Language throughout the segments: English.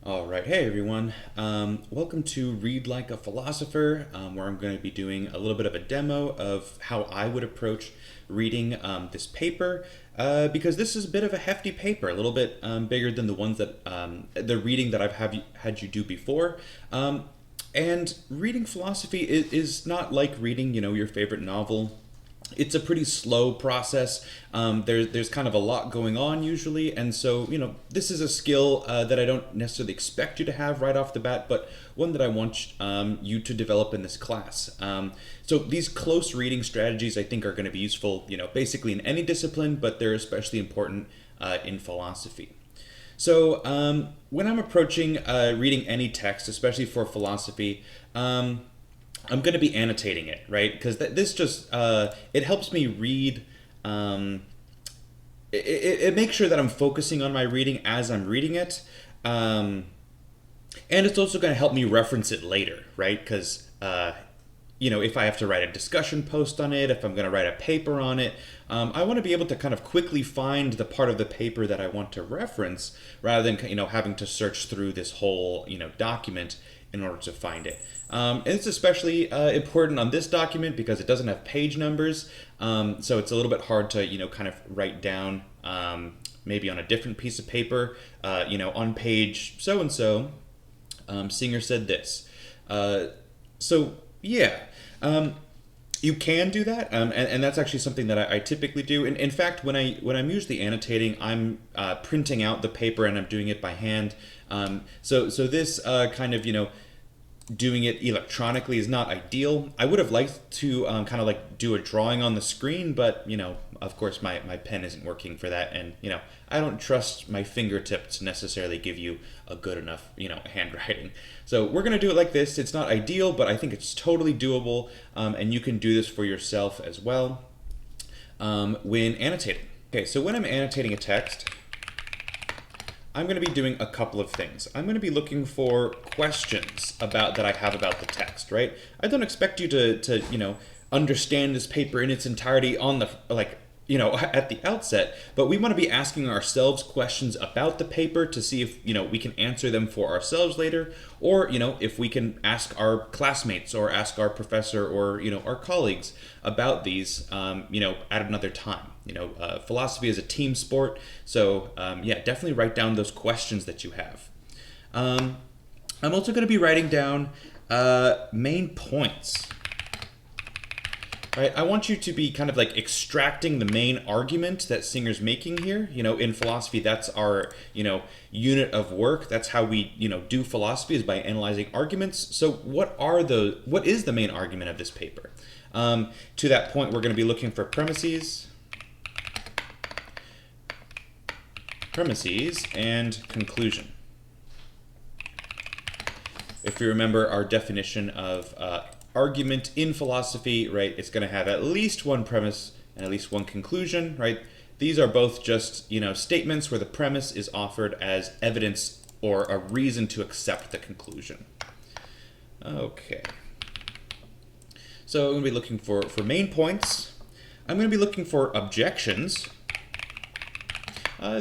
All right, hey everyone. Welcome to Read Like a Philosopher, where I'm going to be doing a little bit of a demo of how I would approach reading this paper, because this is a bit of a hefty paper, a little bit bigger than the ones that the reading that had you do before. And reading philosophy is not like reading, your favorite novel. It's a pretty slow process. There's kind of a lot going on usually, and so this is a skill that I don't necessarily expect you to have right off the bat, but one that I want you to develop in this class. So these close reading strategies I think are going to be useful, basically in any discipline, but they're especially important in philosophy. So when I'm approaching reading any text, especially for philosophy, I'm going to be annotating it, right? Because this just it helps me read. It makes sure that I'm focusing on my reading as I'm reading it, and it's also going to help me reference it later, right? Because if I have to write a discussion post on it, if I'm going to write a paper on it, I want to be able to kind of quickly find the part of the paper that I want to reference, rather than having to search through this whole document in order to find it. And it's especially important on this document because it doesn't have page numbers, so it's a little bit hard to kind of write down, maybe on a different piece of paper, on page so and so. Singer said this. So yeah, you can do that, and that's actually something that I typically do. In fact, when I'm usually annotating, I'm printing out the paper and I'm doing it by hand. So this kind of doing it electronically is not ideal. I would have liked to kind of like do a drawing on the screen, but of course my pen isn't working for that, and I don't trust my fingertips to necessarily give you a good enough handwriting. So we're gonna do it like this. It's not ideal, but I think it's totally doable, and you can do this for yourself as well when annotating. Okay, so when I'm annotating a text, I'm going to be doing a couple of things. I'm going to be looking for questions that I have about the text, right? I don't expect you to understand this paper in its entirety on the at the outset, but we want to be asking ourselves questions about the paper to see if we can answer them for ourselves later, or if we can ask our classmates or ask our professor or our colleagues about these at another time. Philosophy is a team sport, so yeah, definitely write down those questions that you have. I'm also going to be writing down main points. Right, I want you to be kind of like extracting the main argument that Singer's making here. In philosophy, that's our unit of work. That's how we do philosophy, is by analyzing arguments. So what is the main argument of this paper? To that point, we're going to be looking for premises, and conclusion. If you remember our definition of argument in philosophy, right, it's going to have at least one premise and at least one conclusion, right? These are both just statements where the premise is offered as evidence or a reason to accept the conclusion. Okay, so I'm going to be looking for main points. I'm going to be looking for objections.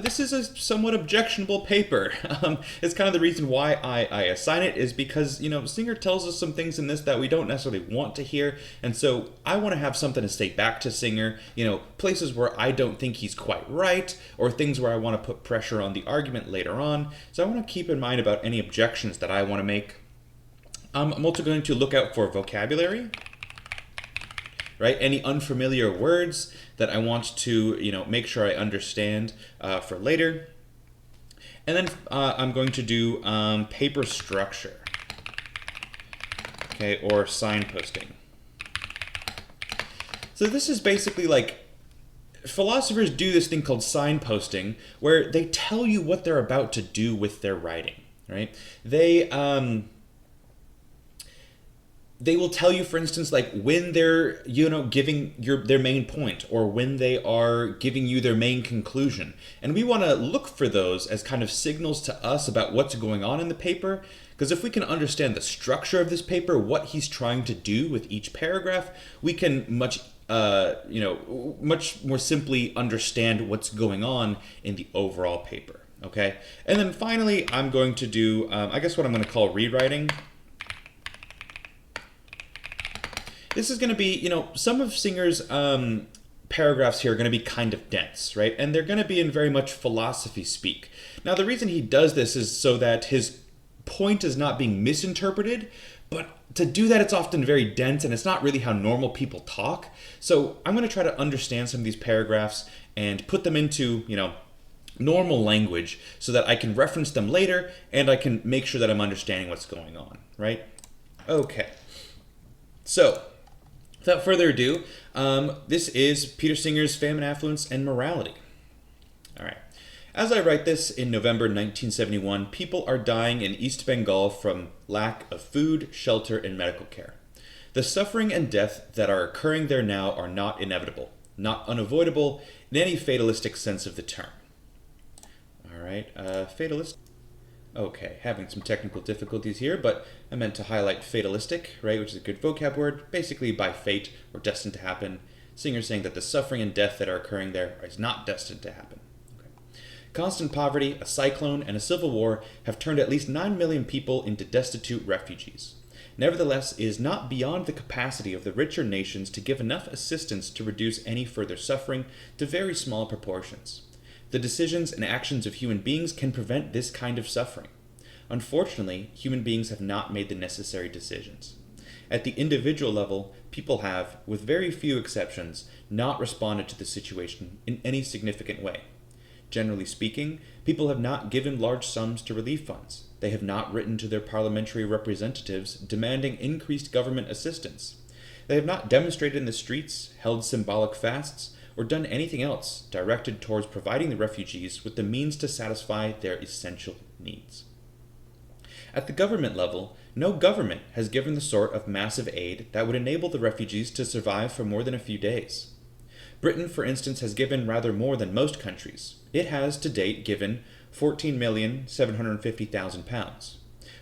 This is a somewhat objectionable paper. It's kind of the reason why I assign it, is because Singer tells us some things in this that we don't necessarily want to hear, and so I want to have something to say back to Singer. Places where I don't think he's quite right, or things where I want to put pressure on the argument later on. So I want to keep in mind about any objections that I want to make. I'm also going to look out for vocabulary. Right? Any unfamiliar words that I want to, make sure I understand for later. And then I'm going to do paper structure, okay, or signposting. So this is basically like, philosophers do this thing called signposting, where they tell you what they're about to do with their writing, right? They will tell you, for instance, like when they're, giving their main point, or when they are giving you their main conclusion. And we want to look for those as kind of signals to us about what's going on in the paper, because if we can understand the structure of this paper, what he's trying to do with each paragraph, we can much more simply understand what's going on in the overall paper. Okay, and then finally, I'm going to do, I guess what I'm going to call rewriting. This is going to be, some of Singer's paragraphs here are going to be kind of dense, right? And they're going to be in very much philosophy speak. Now, the reason he does this is so that his point is not being misinterpreted, but to do that, it's often very dense and it's not really how normal people talk. So I'm going to try to understand some of these paragraphs and put them into, normal language so that I can reference them later and I can make sure that I'm understanding what's going on, right? Okay. So, without further ado, this is Peter Singer's Famine, Affluence, and Morality. All right. As I write this in November 1971, people are dying in East Bengal from lack of food, shelter, and medical care. The suffering and death that are occurring there now are not inevitable, not unavoidable in any fatalistic sense of the term. All right, fatalist. Okay, having some technical difficulties here, but I meant to highlight fatalistic, right, which is a good vocab word, basically by fate or destined to happen. Singer saying that the suffering and death that are occurring there is not destined to happen. Okay. Constant poverty, a cyclone, and a civil war have turned at least 9 million people into destitute refugees. Nevertheless, it is not beyond the capacity of the richer nations to give enough assistance to reduce any further suffering to very small proportions. The decisions and actions of human beings can prevent this kind of suffering. Unfortunately, human beings have not made the necessary decisions. At the individual level, people have, with very few exceptions, not responded to the situation in any significant way. Generally speaking, people have not given large sums to relief funds. They have not written to their parliamentary representatives demanding increased government assistance. They have not demonstrated in the streets, held symbolic fasts, or done anything else directed towards providing the refugees with the means to satisfy their essential needs. At the government level, no government has given the sort of massive aid that would enable the refugees to survive for more than a few days. Britain, for instance, has given rather more than most countries. It has, to date, given £14,750,000.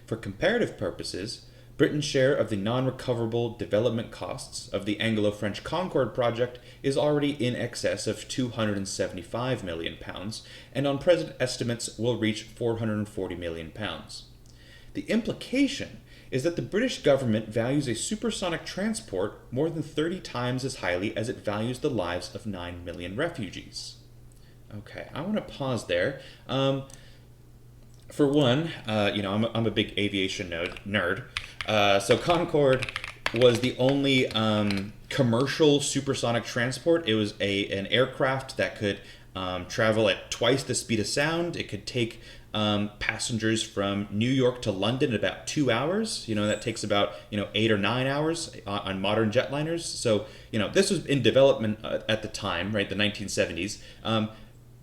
For comparative purposes, Britain's share of the non-recoverable development costs of the Anglo-French Concord project is already in excess of £275 million, and on present estimates will reach £440 million. The implication is that the British government values a supersonic transport more than 30 times as highly as it values the lives of 9 million refugees. Okay, I want to pause there. For one, I'm a big aviation nerd. So Concorde was the only commercial supersonic transport. It was an aircraft that could travel at twice the speed of sound. It could take passengers from New York to London in about 2 hours. That takes about 8 or 9 hours on modern jetliners. So this was in development at the time, right? The 1970s.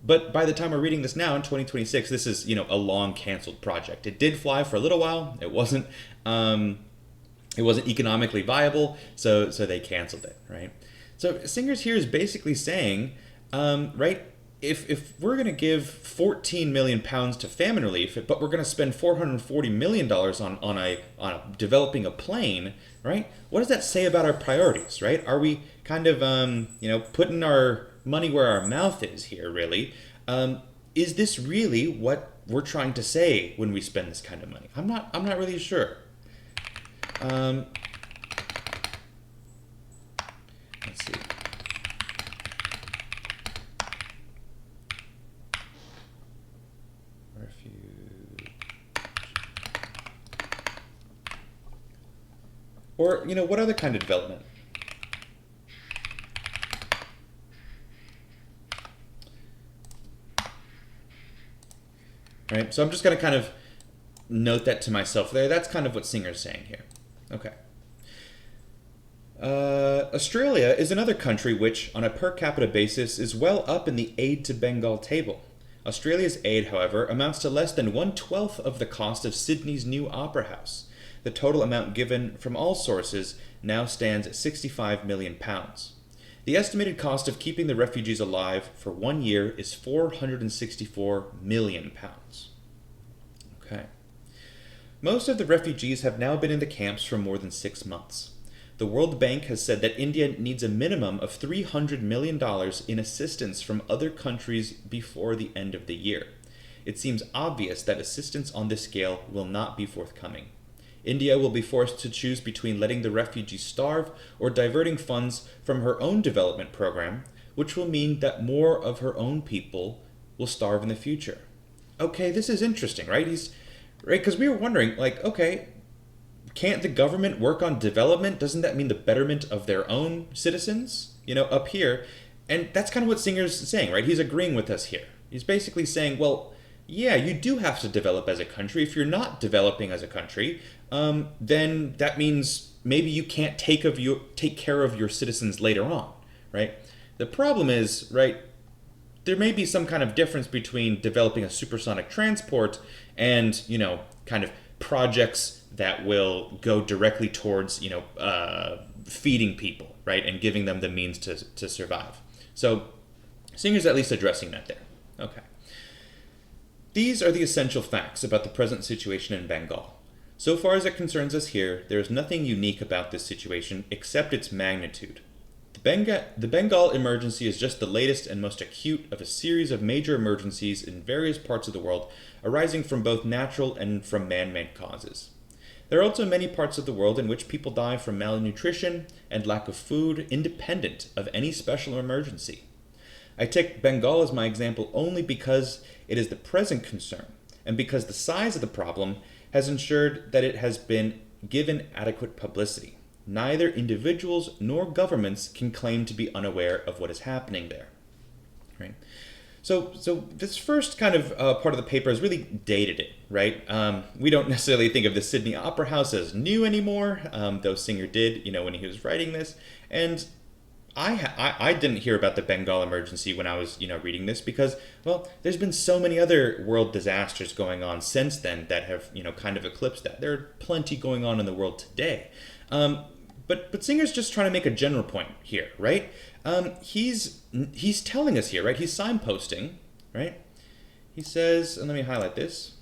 But by the time we're reading this now in 2026, this is a long canceled project. It did fly for a little while. It wasn't economically viable, so they canceled it, right? So Singer's here is basically saying, right, if we're going to give £14 million to famine relief, but we're going to spend $440 million on developing a plane, right? What does that say about our priorities, right? Are we kind of putting our money where our mouth is here, really? Is this really what we're trying to say when we spend this kind of money? I'm not really sure. Let's see. Refuge. Or, what other kind of development? Right? So I'm just going to kind of note that to myself there. That's kind of what Singer's saying here. Okay. Australia is another country which, on a per capita basis, is well up in the aid to Bengal table. Australia's aid, however, amounts to less than 1/12 of the cost of Sydney's new opera house. The total amount given from all sources now stands at £65 million. The estimated cost of keeping the refugees alive for 1 year is £464 million. Okay. Most of the refugees have now been in the camps for more than 6 months. The World Bank has said that India needs a minimum of $300 million in assistance from other countries before the end of the year. it seems obvious that assistance on this scale will not be forthcoming. India will be forced to choose between letting the refugees starve or diverting funds from her own development program, which will mean that more of her own people will starve in the future. Okay, this is interesting, right? Right, because we were wondering, like, okay, can't the government work on development? Doesn't that mean the betterment of their own citizens? Up here. And that's kind of what Singer's saying, right? He's agreeing with us here. He's basically saying, well, yeah, you do have to develop as a country. If you're not developing as a country, then that means maybe you can't take care of your citizens later on, right? The problem is, right, there may be some kind of difference between developing a supersonic transport and, kind of projects that will go directly towards, feeding people, right, and giving them the means to survive. So Singer's at least addressing that there. Okay. These are the essential facts about the present situation in Bengal. So far as it concerns us here, there is nothing unique about this situation except its magnitude. The Bengal emergency is just the latest and most acute of a series of major emergencies in various parts of the world arising from both natural and from man-made causes. There are also many parts of the world in which people die from malnutrition and lack of food independent of any special emergency. I take Bengal as my example only because it is the present concern, and because the size of the problem has ensured that it has been given adequate publicity. Neither individuals nor governments can claim to be unaware of what is happening there. Right? So this first kind of part of the paper has really dated it, right? We don't necessarily think of the Sydney Opera House as new anymore, though Singer did, when he was writing this. And I didn't hear about the Bengal emergency when I was, reading this because, well, there's been so many other world disasters going on since then that have, kind of eclipsed that. There are plenty going on in the world today. But Singer's just trying to make a general point here, right? He's telling us here, right? He's signposting, right? He says, and let me highlight this.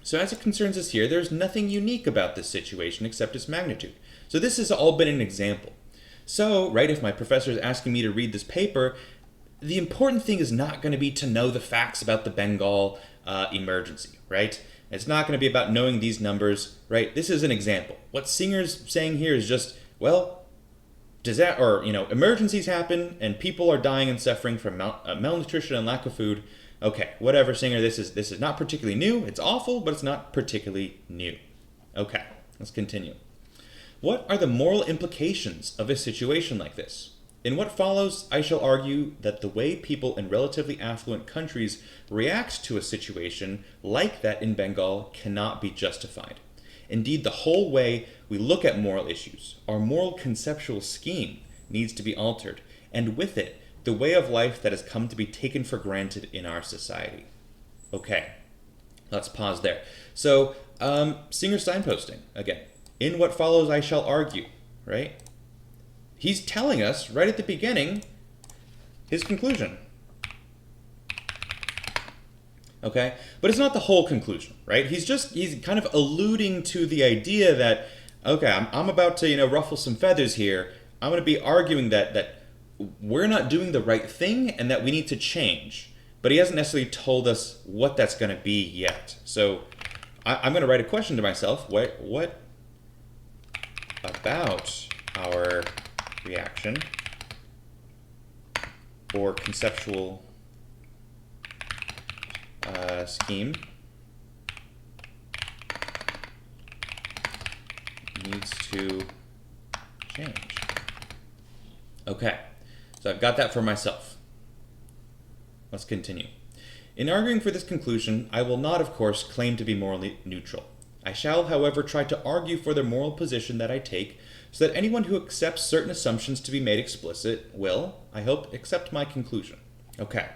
So as it concerns us here, there's nothing unique about this situation except its magnitude. So this has all been an example. So, right, if my professor is asking me to read this paper, the important thing is not going to be to know the facts about the Bengal emergency, right? It's not going to be about knowing these numbers, right? This is an example. What Singer's saying here is just, well, emergencies happen and people are dying and suffering from malnutrition and lack of food. Okay, whatever, Singer, this is not particularly new. It's awful, but it's not particularly new. Okay, let's continue. What are the moral implications of a situation like this? In what follows, I shall argue that the way people in relatively affluent countries react to a situation like that in Bengal cannot be justified. Indeed, the whole way we look at moral issues, our moral conceptual scheme, needs to be altered, and with it, the way of life that has come to be taken for granted in our society. Okay, let's pause there. So, Singer signposting, again. In what follows, I shall argue, right? He's telling us right at the beginning his conclusion. Okay? But it's not the whole conclusion, right? He's kind of alluding to the idea that, okay, I'm about to, ruffle some feathers here. I'm going to be arguing that we're not doing the right thing and that we need to change. But he hasn't necessarily told us what that's going to be yet. So I'm going to write a question to myself. What about our reaction or conceptual scheme needs to change? Okay, so I've got that for myself. Let's continue. In arguing for this conclusion, I will not, of course, claim to be morally neutral. I shall, however, try to argue for the moral position that I take, so that anyone who accepts certain assumptions to be made explicit will, I hope, accept my conclusion. Okay.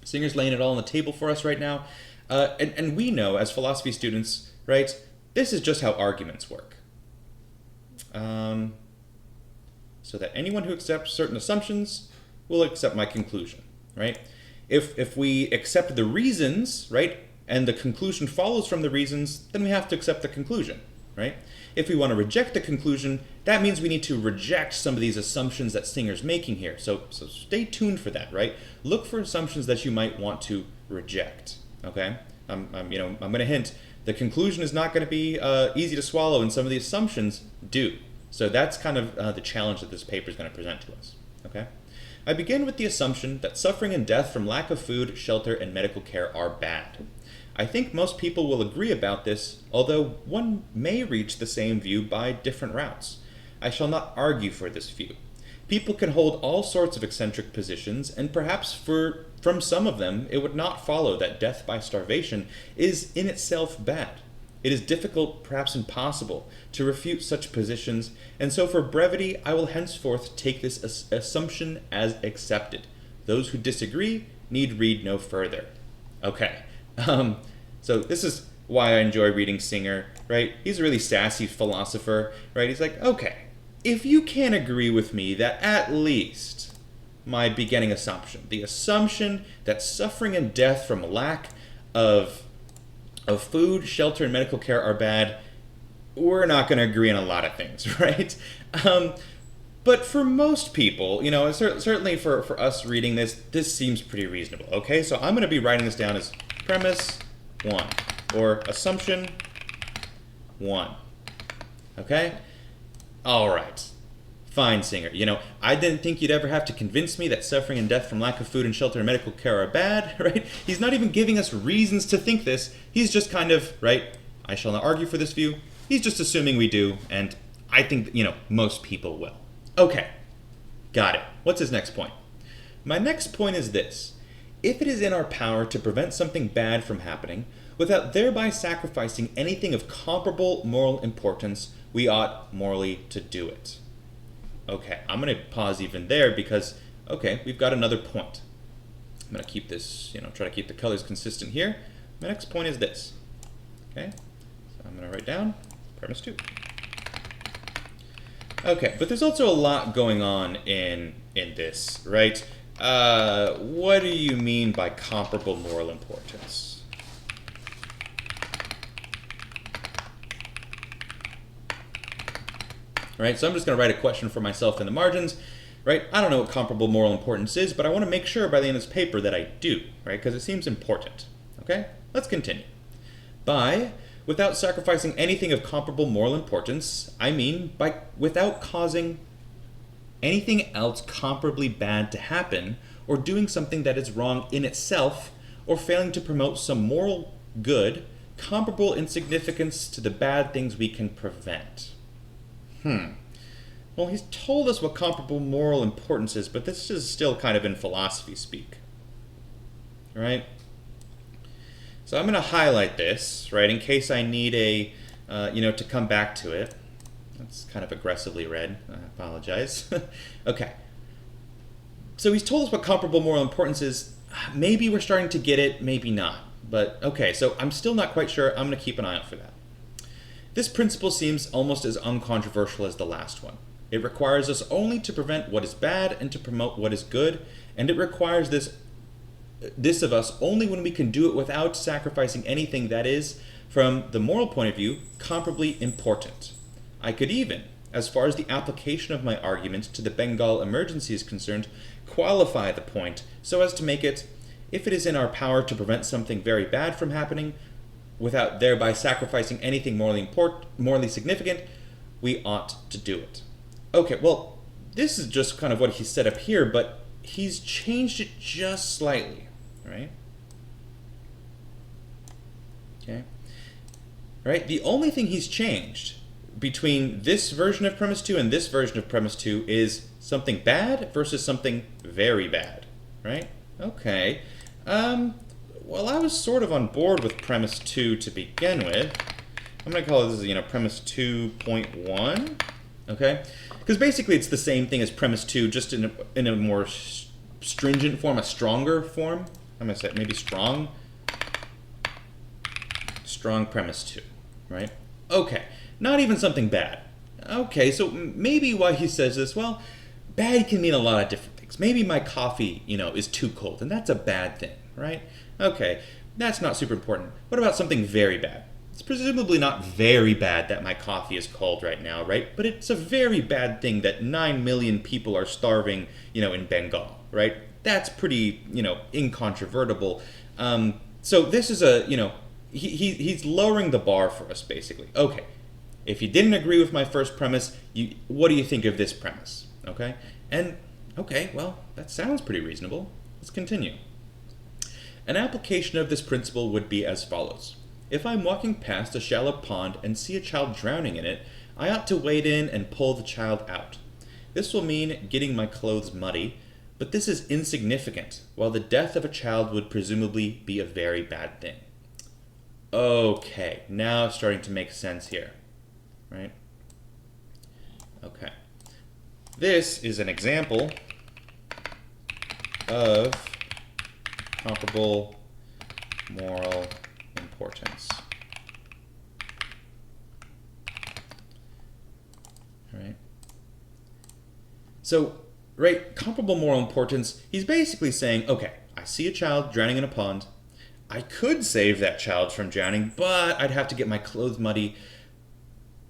Singer's laying it all on the table for us right now. And we know, as philosophy students, right, this is just how arguments work. So that anyone who accepts certain assumptions will accept my conclusion, right? If we accept the reasons, right, and the conclusion follows from the reasons, then we have to accept the conclusion, right? If we want to reject the conclusion, that means we need to reject some of these assumptions that Singer's making here. So stay tuned for that, right? Look for assumptions that you might want to reject. Okay, I'm going to hint the conclusion is not going to be easy to swallow, and some of the assumptions do. So that's kind of the challenge that this paper is going to present to us. Okay, I begin with the assumption that suffering and death from lack of food, shelter, and medical care are bad. I think most people will agree about this, although one may reach the same view by different routes. I shall not argue for this view. People can hold all sorts of eccentric positions, and perhaps from some of them it would not follow that death by starvation is in itself bad. It is difficult, perhaps impossible, to refute such positions, and so for brevity I will henceforth take this assumption as accepted. Those who disagree need read no further. Okay. So this is why I enjoy reading Singer, right? He's a really sassy philosopher, right? He's like, okay, if you can't agree with me that at least my beginning assumption, the assumption that suffering and death from lack of food, shelter, and medical care are bad, we're not going to agree on a lot of things, right? But for most people, certainly for us reading this seems pretty reasonable, okay? So I'm going to be writing this down as premise 1, or assumption 1, okay? All right. Fine, Singer. I didn't think you'd ever have to convince me that suffering and death from lack of food and shelter and medical care are bad, right? He's not even giving us reasons to think this. He's just kind of, right, I shall not argue for this view. He's just assuming we do, and I think, most people will. Okay. Got it. What's his next point? My next point is this. If it is in our power to prevent something bad from happening, without thereby sacrificing anything of comparable moral importance, we ought morally to do it. Okay, I'm going to pause even there because, okay, we've got another point. I'm going to keep this, try to keep the colors consistent here. My next point is this. Okay, so I'm going to write down premise 2. Okay, but there's also a lot going on in this, right? What do you mean by comparable moral importance? Right, so I'm just going to write a question for myself in the margins, right? I don't know what comparable moral importance is, but I want to make sure by the end of this paper that I do, right? Because it seems important, okay? Let's continue. Without sacrificing anything of comparable moral importance, I mean without causing anything else comparably bad to happen, or doing something that is wrong in itself, or failing to promote some moral good comparable in significance to the bad things we can prevent. Well, he's told us what comparable moral importance is, but this is still kind of in philosophy speak. Right? So I'm going to highlight this, right, in case I need to come back to it. That's kind of aggressively read. I apologize. Okay. So he's told us what comparable moral importance is. Maybe we're starting to get it, maybe not. But, okay, so I'm still not quite sure. I'm going to keep an eye out for that. This principle seems almost as uncontroversial as the last one. It requires us only to prevent what is bad and to promote what is good, and it requires this of us only when we can do it without sacrificing anything that is, from the moral point of view, comparably important. I could even, as far as the application of my argument to the Bengal emergency is concerned, qualify the point so as to make it, if it is in our power to prevent something very bad from happening, without thereby sacrificing anything morally significant, we ought to do it. Okay, well, this is just kind of what he said up here, but he's changed it just slightly, right? Okay. Right? The only thing he's changed between this version of premise 2 and this version of premise 2 is something bad versus something very bad, right? Okay. Well, I was sort of on board with premise 2 to begin with. I'm going to call this, premise 2.1, okay? Because basically it's the same thing as premise 2, just in a more stringent form, a stronger form. I'm going to say maybe strong premise 2, right? Okay, not even something bad. Okay, so maybe why he says this, well, bad can mean a lot of different things. Maybe my coffee, is too cold, and that's a bad thing, right? Okay, that's not super important. What about something very bad? It's presumably not very bad that my coffee is cold right now, right? But it's a very bad thing that 9 million people are starving, in Bengal, right? That's pretty, incontrovertible. So this is he's lowering the bar for us, basically. Okay, if you didn't agree with my first premise, what do you think of this premise? Okay, and okay, well, that sounds pretty reasonable. Let's continue. An application of this principle would be as follows. If I'm walking past a shallow pond and see a child drowning in it, I ought to wade in and pull the child out. This will mean getting my clothes muddy, but this is insignificant, while the death of a child would presumably be a very bad thing. Okay, now it's starting to make sense here, right? Okay. This is an example of comparable moral importance. Right? So, right, comparable moral importance, he's basically saying, okay, I see a child drowning in a pond. I could save that child from drowning, but I'd have to get my clothes muddy.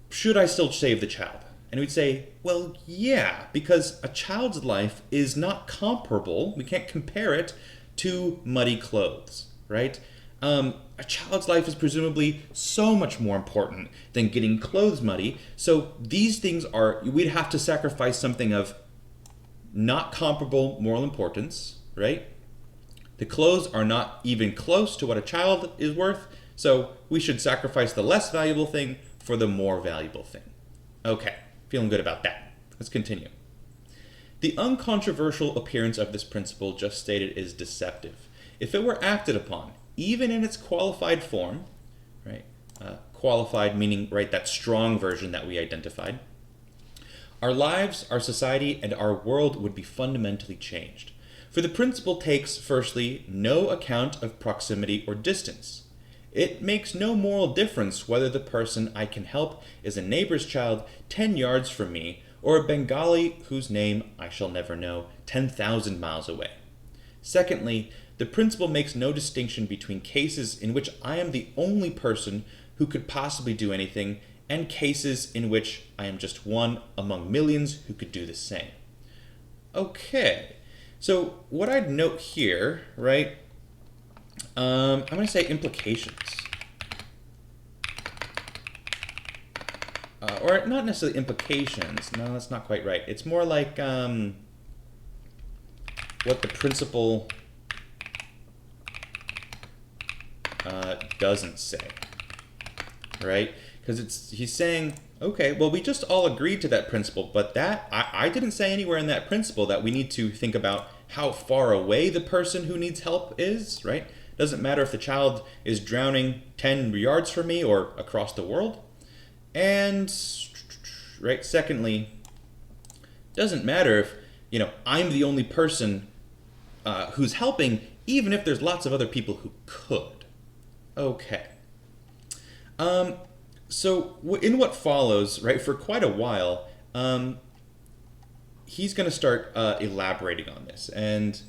Should I still save the child? And we'd say, well, yeah, because a child's life is not comparable. We can't compare it to muddy clothes, right? A child's life is presumably so much more important than getting clothes muddy. So these things we'd have to sacrifice something of not comparable moral importance, right? The clothes are not even close to what a child is worth, so we should sacrifice the less valuable thing for the more valuable thing. Okay, feeling good about that. Let's continue. The uncontroversial appearance of this principle just stated is deceptive. If it were acted upon, even in its qualified form, right? Qualified meaning, right, that strong version that we identified, our lives, our society, and our world would be fundamentally changed. For the principle takes, firstly, no account of proximity or distance. It makes no moral difference whether the person I can help is a neighbor's child 10 yards from me or a Bengali whose name I shall never know 10,000 miles away. Secondly, the principle makes no distinction between cases in which I am the only person who could possibly do anything and cases in which I am just one among millions who could do the same. Okay, so what I'd note here, right, I'm going to say implications. Or not necessarily implications. No, that's not quite right. It's more like what the principle doesn't say, right? Because he's saying, okay, well, we just all agreed to that principle, but I didn't say anywhere in that principle that we need to think about how far away the person who needs help is, right? Doesn't matter if the child is drowning 10 yards from me or across the world. And, right, secondly, doesn't matter if, I'm the only person who's helping, even if there's lots of other people who could. Okay. So in what follows, right, for quite a while, he's going to start elaborating on this. And,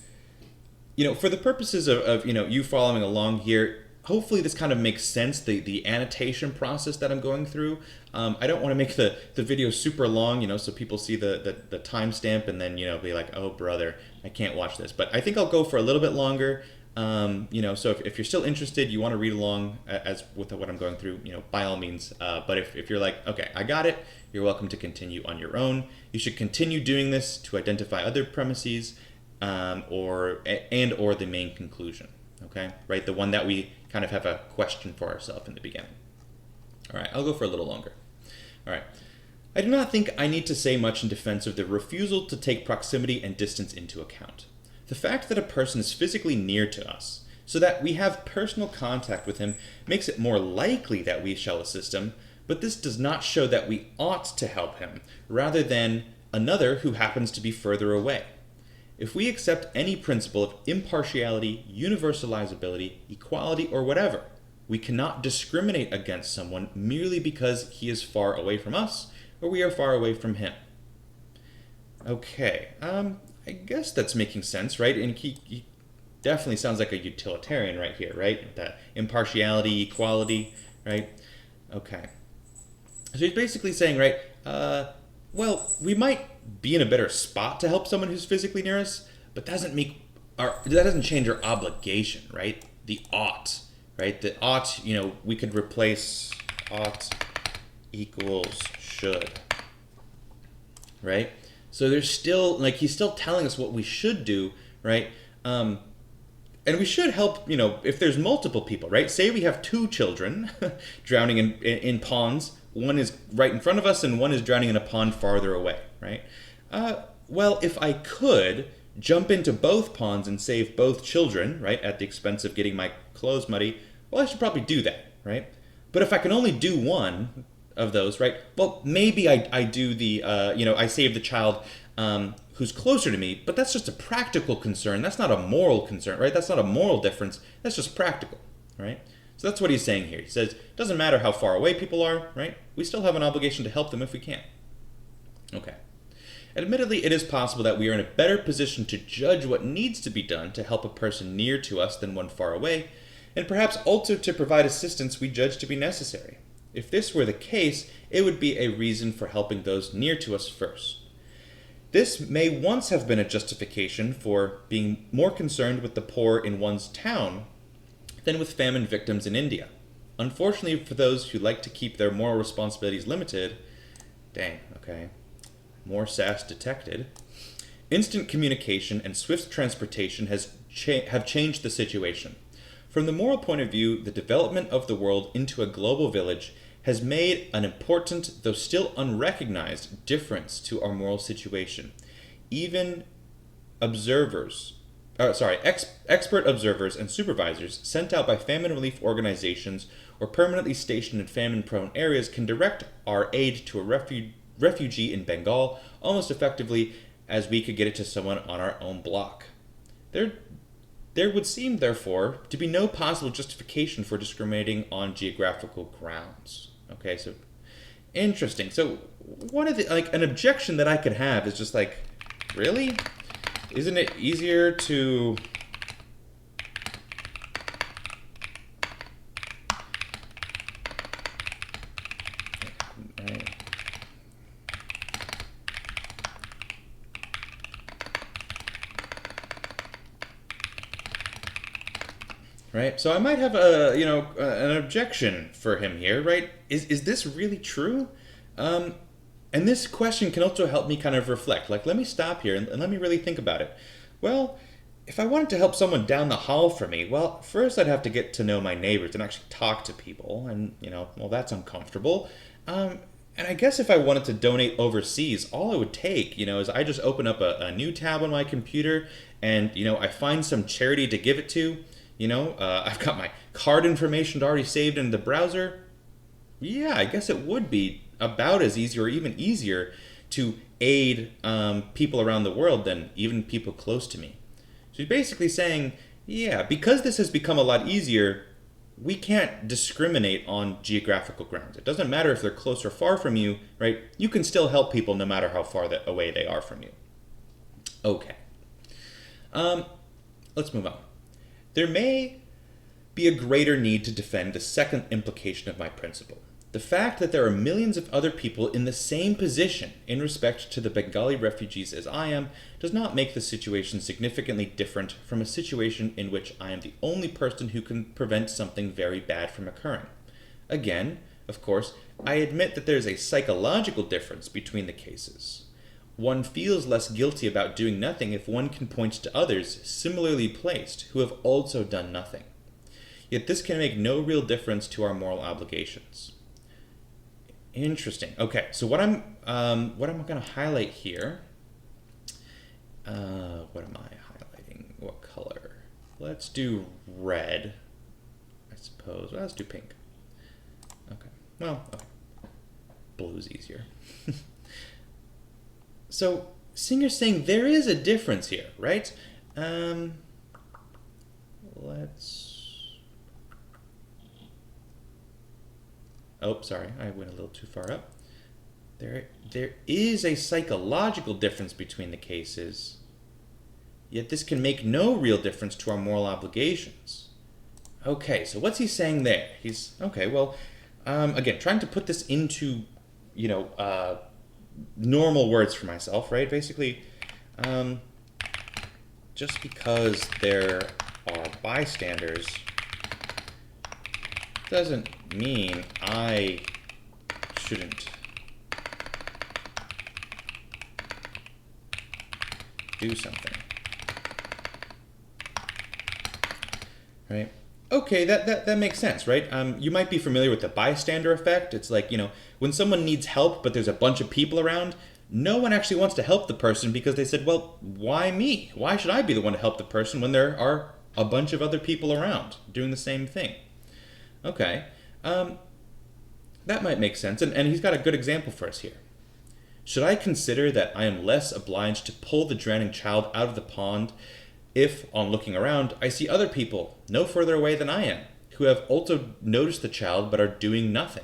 for the purposes of you following along here, hopefully this kind of makes sense, the annotation process that I'm going through. I don't want to make the video super long, so people see the timestamp and then, be like, oh, brother, I can't watch this. But I think I'll go for a little bit longer. So if you're still interested, you want to read along as with what I'm going through, by all means. But if you're like, okay, I got it, you're welcome to continue on your own. You should continue doing this to identify other premises or the main conclusion. Okay, right? The one that we kind of have a question for ourselves in the beginning. All right, I'll go for a little longer. All right. I do not think I need to say much in defense of the refusal to take proximity and distance into account. The fact that a person is physically near to us, so that we have personal contact with him, makes it more likely that we shall assist him, but this does not show that we ought to help him, rather than another who happens to be further away. If we accept any principle of impartiality, universalizability, equality, or whatever, we cannot discriminate against someone merely because he is far away from us or we are far away from him. Okay, I guess that's making sense, right? And he definitely sounds like a utilitarian right here, right? That impartiality, equality, right? Okay. So he's basically saying, right, well, we might be in a better spot to help someone who's physically near us, but that doesn't change our obligation, right? the ought, right? The ought, we could replace ought equals should, right? So there's still, like, he's still telling us what we should do, right? And we should help, if there's multiple people, right? Say we have two children drowning in ponds. One is right in front of us and one is drowning in a pond farther away, right? Well, if I could jump into both ponds and save both children, right, at the expense of getting my clothes muddy, well, I should probably do that, right? But if I can only do one of those, right, well, maybe I do the, I save the child who's closer to me, but that's just a practical concern. That's not a moral concern, right? That's not a moral difference. That's just practical, right? So that's what he's saying here. He says, it doesn't matter how far away people are, right? We still have an obligation to help them if we can. Okay. Admittedly, it is possible that we are in a better position to judge what needs to be done to help a person near to us than one far away, and perhaps also to provide assistance we judge to be necessary. If this were the case, it would be a reason for helping those near to us first. This may once have been a justification for being more concerned with the poor in one's town than with famine victims in India. Unfortunately, for those who like to keep their moral responsibilities limited, dang, okay, more sass detected, instant communication and swift transportation have changed the situation. From the moral point of view, the development of the world into a global village has made an important, though still unrecognized, difference to our moral situation. Even expert observers and supervisors sent out by famine relief organizations or permanently stationed in famine-prone areas can direct our aid to a refugee in Bengal almost effectively as we could get it to someone on our own block. There would seem, therefore, to be no possible justification for discriminating on geographical grounds. Okay, so interesting. So one of the, an objection that I could have is just like, really? Isn't it easier to right? So I might have an objection for him here, right? Is this really true? And this question can also help me kind of reflect. Like, let me stop here and let me really think about it. Well, if I wanted to help someone down the hall for me, well, first I'd have to get to know my neighbors and actually talk to people. And, well, that's uncomfortable. And I guess if I wanted to donate overseas, all it would take, is I just open up a new tab on my computer and, I find some charity to give it to. I've got my card information already saved in the browser. Yeah, I guess it would be about as easy or even easier to aid people around the world than even people close to me. So he's basically saying, yeah, because this has become a lot easier, we can't discriminate on geographical grounds. It doesn't matter if they're close or far from you, right? You can still help people no matter how far away they are from you. Okay. Let's move on. There may be a greater need to defend the second implication of my principle. The fact that there are millions of other people in the same position in respect to the Bengali refugees as I am does not make the situation significantly different from a situation in which I am the only person who can prevent something very bad from occurring. Again, of course, I admit that there is a psychological difference between the cases. One feels less guilty about doing nothing if one can point to others similarly placed who have also done nothing. Yet this can make no real difference to our moral obligations. Interesting. Okay, so what I'm going to highlight here. What am I highlighting? What color? Let's do red, I suppose. Well, let's do pink. Okay. Well, okay. Blue's easier. So Singer's saying there is a difference here, right? Oh, sorry, I went a little too far up. There is a psychological difference between the cases, yet this can make no real difference to our moral obligations. Okay, so what's he saying there? Again, trying to put this into, normal words for myself, right? Basically, just because there are bystanders doesn't mean I shouldn't do something. Right? Okay, that makes sense, right? You might be familiar with the bystander effect. It's like, when someone needs help, but there's a bunch of people around, no one actually wants to help the person because they said, well, why me? Why should I be the one to help the person when there are a bunch of other people around doing the same thing? Okay, that might make sense, and he's got a good example for us here. Should I consider that I am less obliged to pull the drowning child out of the pond if, on looking around, I see other people no further away than I am, who have also noticed the child but are doing nothing?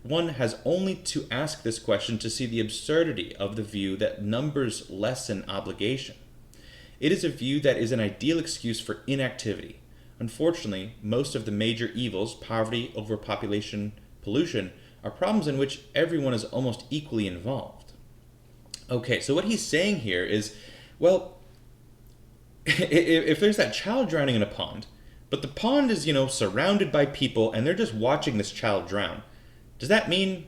One has only to ask this question to see the absurdity of the view that numbers lessen obligation. It is a view that is an ideal excuse for inactivity. Unfortunately, most of the major evils, poverty, overpopulation, pollution, are problems in which everyone is almost equally involved. Okay, so what he's saying here is, well, if there's that child drowning in a pond, but the pond is, surrounded by people and they're just watching this child drown, does that mean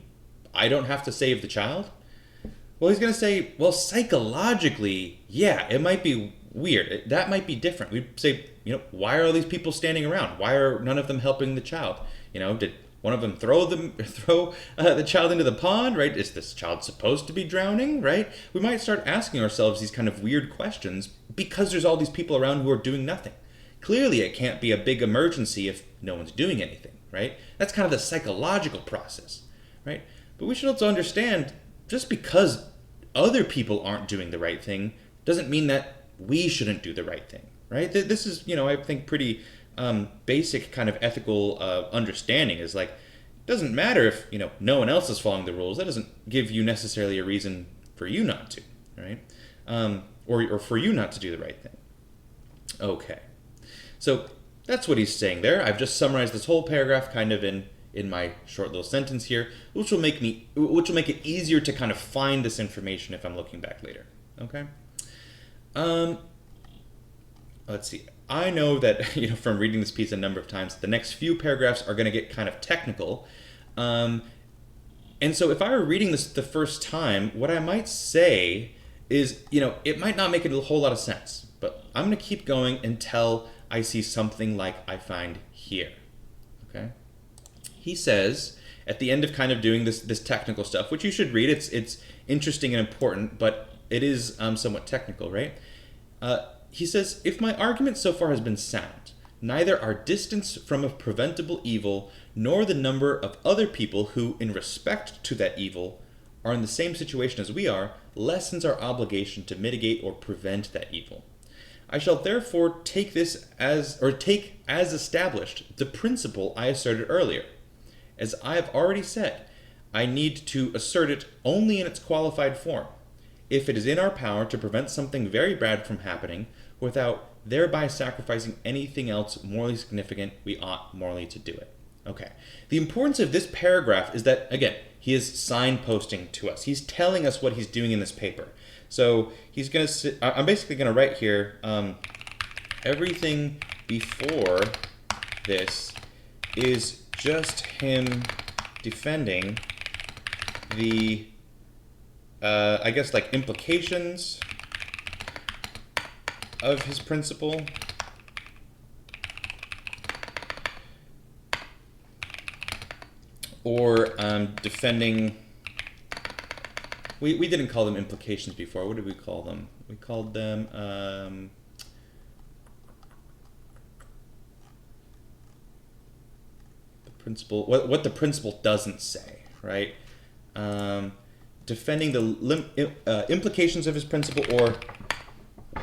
I don't have to save the child? Well, he's going to say, well, psychologically, yeah, it might be weird. That might be different. We'd say, why are all these people standing around? Why are none of them helping the child? Did one of them throw the child into the pond, right? Is this child supposed to be drowning, right? We might start asking ourselves these kind of weird questions because there's all these people around who are doing nothing. Clearly, it can't be a big emergency if no one's doing anything, right? That's kind of the psychological process, right? But we should also understand, just because other people aren't doing the right thing doesn't mean that we shouldn't do the right thing, right? This is, I think, pretty basic kind of ethical understanding is like, it doesn't matter if, no one else is following the rules. That doesn't give you necessarily a reason for you not to, right? Or for you not to do the right thing. Okay. So that's what he's saying there. I've just summarized this whole paragraph kind of in my short little sentence here, which will make it easier to kind of find this information if I'm looking back later. Okay. Let's see. I know that from reading this piece a number of times, the next few paragraphs are going to get kind of technical, and so if I were reading this the first time, what I might say is, it might not make a whole lot of sense, but I'm going to keep going until I see something like I find here. Okay. He says at the end of kind of doing this technical stuff, which you should read. It's interesting and important, but it is somewhat technical, right? He says, if my argument so far has been sound, neither our distance from a preventable evil nor the number of other people who, in respect to that evil, are in the same situation as we are, lessens our obligation to mitigate or prevent that evil. I shall therefore take as established the principle I asserted earlier. As I have already said, I need to assert it only in its qualified form. If it is in our power to prevent something very bad from happening, without thereby sacrificing anything else morally significant, we ought morally to do it. Okay. The importance of this paragraph is that, again, he is signposting to us. He's telling us what he's doing in this paper. So he's going to, I'm basically going to write here, everything before this is just him defending the, I guess, like implications of his principle. Or defending, we didn't call them implications before. What did we call them? We called them the principle, what the principle doesn't say, right? Defending the implications of his principle, or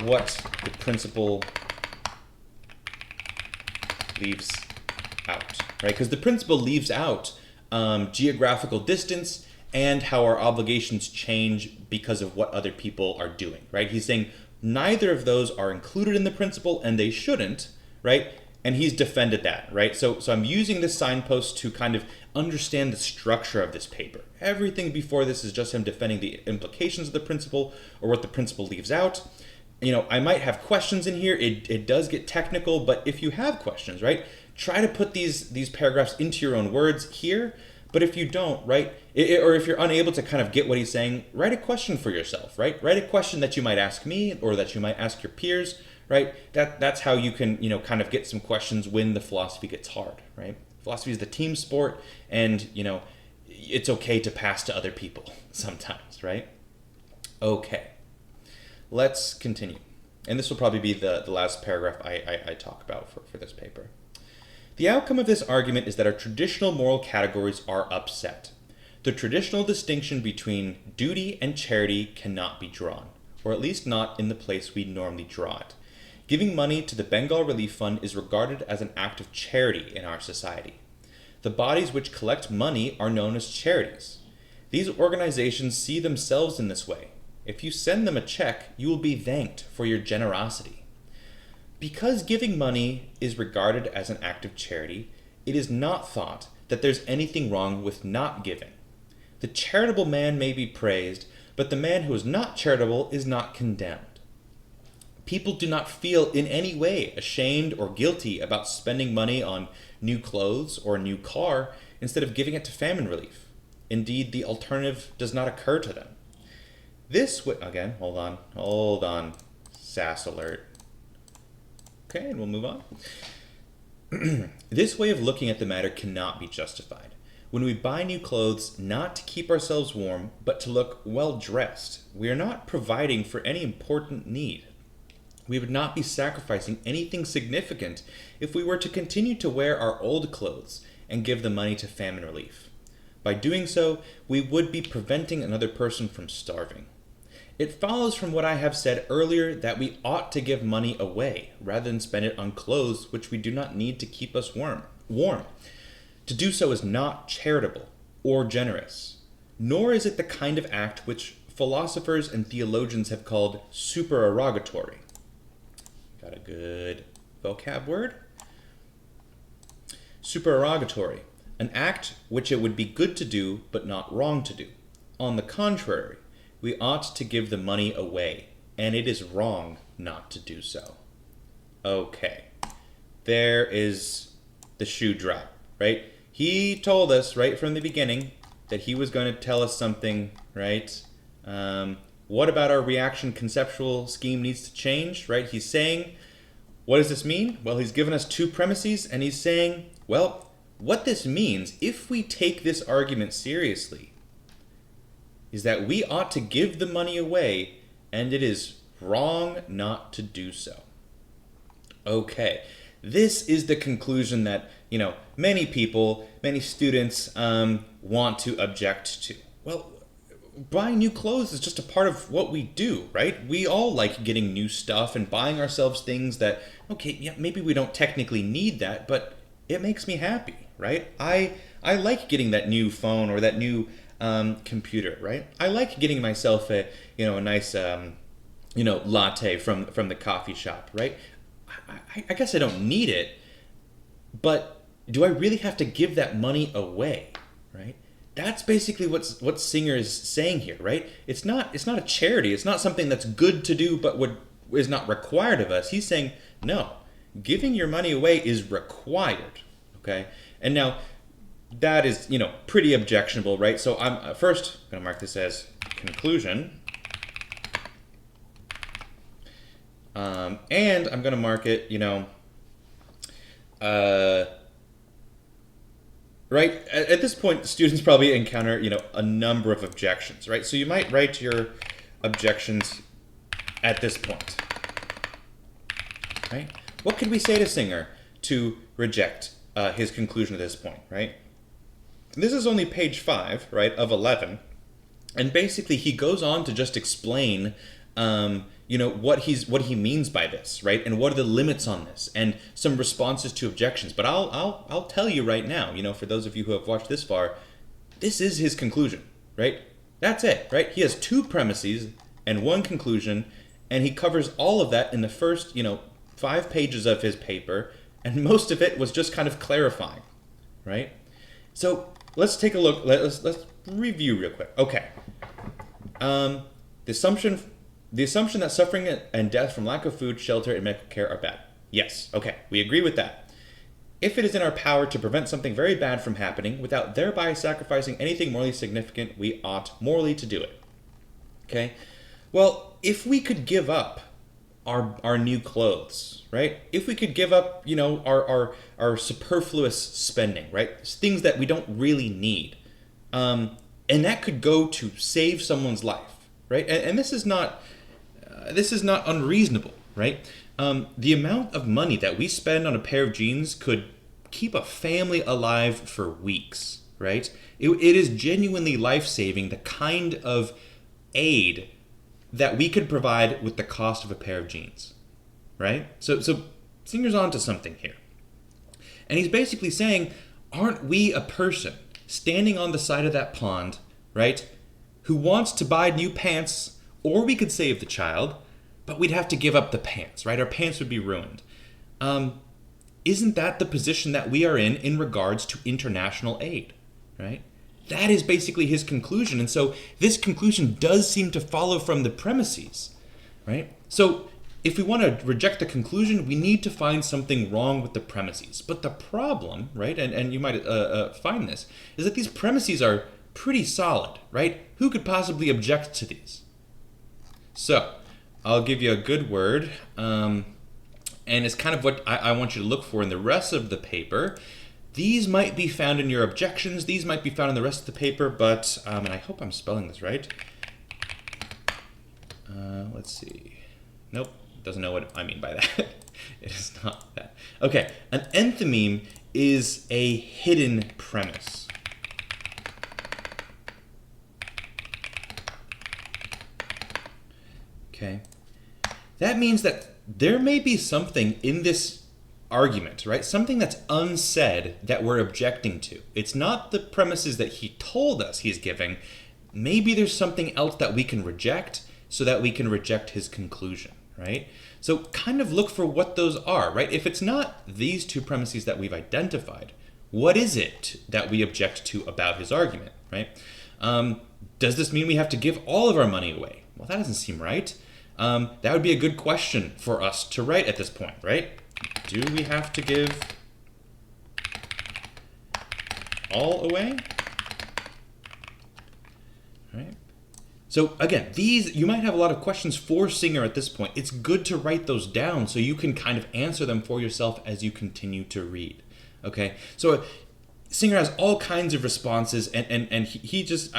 what the principle leaves out, right? Because the principle leaves out geographical distance and how our obligations change because of what other people are doing, right? He's saying neither of those are included in the principle and they shouldn't, right? And he's defended that, right? So I'm using this signpost to kind of understand the structure of this paper. Everything before this is just him defending the implications of the principle or what the principle leaves out. I might have questions in here. It does get technical, but if you have questions, right, try to put these paragraphs into your own words here. But if you don't, right, or if you're unable to kind of get what he's saying, write a question for yourself, right? Write a question that you might ask me or that you might ask your peers, right? That's how you can, kind of get some questions when the philosophy gets hard, right? Philosophy is the team sport, and, it's okay to pass to other people sometimes, right? Okay, let's continue. And this will probably be the last paragraph I talk about for this paper. The outcome of this argument is that our traditional moral categories are upset. The traditional distinction between duty and charity cannot be drawn, or at least not in the place we normally draw it. Giving money to the Bengal Relief Fund is regarded as an act of charity in our society. The bodies which collect money are known as charities. These organizations see themselves in this way. If you send them a check, you will be thanked for your generosity. Because giving money is regarded as an act of charity, it is not thought that there's anything wrong with not giving. The charitable man may be praised, but the man who is not charitable is not condemned. People do not feel in any way ashamed or guilty about spending money on new clothes or a new car instead of giving it to famine relief. Indeed, the alternative does not occur to them. Again, hold on, sass alert. Okay, and we'll move on. This way of looking at the matter cannot be justified. When we buy new clothes, not to keep ourselves warm, but to look well dressed, we are not providing for any important need. We would not be sacrificing anything significant if we were to continue to wear our old clothes and give the money to famine relief. By doing so, we would be preventing another person from starving. It follows from what I have said earlier that we ought to give money away rather than spend it on clothes which we do not need to keep us warm. To do so is not charitable or generous, nor is it the kind of act which philosophers and theologians have called supererogatory. Got a good vocab word? Supererogatory, an act which it would be good to do but not wrong to do. On the contrary, we ought to give the money away, and it is wrong not to do so. Okay, there is the shoe drop, right? He told us right from the beginning that he was going to tell us something, right? What about our reaction conceptual scheme needs to change, right? He's saying, what does this mean? Well, he's given us two premises, and he's saying, well, what this means, if we take this argument seriously, is that we ought to give the money away, and it is wrong not to do so. Okay, this is the conclusion that, many people, many students want to object to. Well, buying new clothes is just a part of what we do, right? We all like getting new stuff and buying ourselves things that, okay, yeah, maybe we don't technically need that, but it makes me happy, right? I like getting that new phone or that new computer, right? I like getting myself a nice latte from the coffee shop, right? I guess I don't need it, but do I really have to give that money away, right? That's basically what Singer is saying here, right? It's not a charity. It's not something that's good to do but is not required of us. He's saying, no, giving your money away is required, okay? And now, that is, pretty objectionable, right? So I'm first going to mark this as conclusion. And I'm going to mark it, right? At this point, students probably encounter, a number of objections, right? So you might write your objections at this point, right? What could we say to Singer to reject his conclusion at this point, right? This is only page 5, right, of 11, and basically he goes on to just explain, what he means by this, right, and what are the limits on this, and some responses to objections. But I'll tell you right now, for those of you who have watched this far, this is his conclusion, right? That's it, right? He has two premises and one conclusion, and he covers all of that in the first, 5 pages of his paper, and most of it was just kind of clarifying, right? So let's take a look. Let's review real quick. Okay. The assumption that suffering and death from lack of food, shelter, and medical care are bad. Yes. Okay. We agree with that. If it is in our power to prevent something very bad from happening without thereby sacrificing anything morally significant, we ought morally to do it. Okay? Well, if we could give up our new clothes, right? If we could give up, our superfluous spending, right? Things that we don't really need. And that could go to save someone's life, right? And this is not unreasonable, right? The amount of money that we spend on a pair of jeans could keep a family alive for weeks, right? It is genuinely life-saving, the kind of aid that we could provide with the cost of a pair of jeans, right? So Singer's onto something here. And he's basically saying, aren't we a person standing on the side of that pond, right, who wants to buy new pants, or we could save the child, but we'd have to give up the pants, right? Our pants would be ruined. Isn't that the position that we are in regards to international aid, right? That is basically his conclusion. And so this conclusion does seem to follow from the premises, right? So if we want to reject the conclusion, we need to find something wrong with the premises. But the problem, right, and you might find this, is that these premises are pretty solid, right? Who could possibly object to these? So I'll give you a good word, and it's kind of what I want you to look for in the rest of the paper. These might be found in your objections. These might be found in the rest of the paper, but, and I hope I'm spelling this right. Let's see. Nope, doesn't know what I mean by that. It is not that. Okay, an enthymeme is a hidden premise. Okay. That means that there may be something in this argument, right? Something that's unsaid that we're objecting to. It's not the premises that he told us he's giving. Maybe there's something else that we can reject so that we can reject his conclusion, right? So kind of look for what those are, right? If it's not these two premises that we've identified, what is it that we object to about his argument, right? Does this mean we have to give all of our money away? Well, that doesn't seem right. That would be a good question for us to write at this point, right? Do we have to give all away? Right. So again, these, you might have a lot of questions for Singer at this point. It's good to write those down so you can kind of answer them for yourself as you continue to read. Okay, so Singer has all kinds of responses, and he just,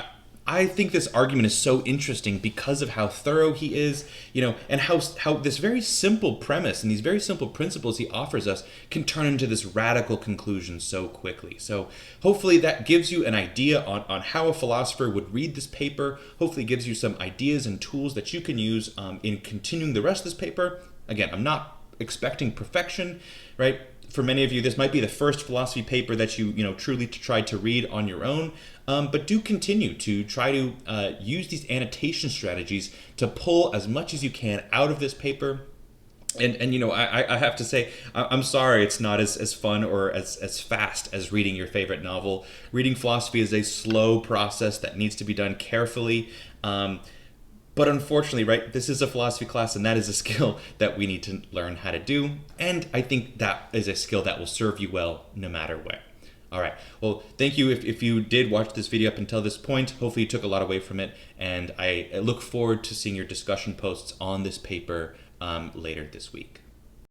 I think this argument is so interesting because of how thorough he is, and how this very simple premise and these very simple principles he offers us can turn into this radical conclusion so quickly. So hopefully that gives you an idea on how a philosopher would read this paper. Hopefully it gives you some ideas and tools that you can use in continuing the rest of this paper. Again, I'm not expecting perfection, right? For many of you, this might be the first philosophy paper that you truly try to read on your own. But do continue to try to use these annotation strategies to pull as much as you can out of this paper. And I have to say, I'm sorry it's not as fun or as fast as reading your favorite novel. Reading philosophy is a slow process that needs to be done carefully. But unfortunately, right, this is a philosophy class, and that is a skill that we need to learn how to do. And I think that is a skill that will serve you well no matter what. All right. Well, thank you if you did watch this video up until this point. Hopefully you took a lot away from it, and I look forward to seeing your discussion posts on this paper later this week.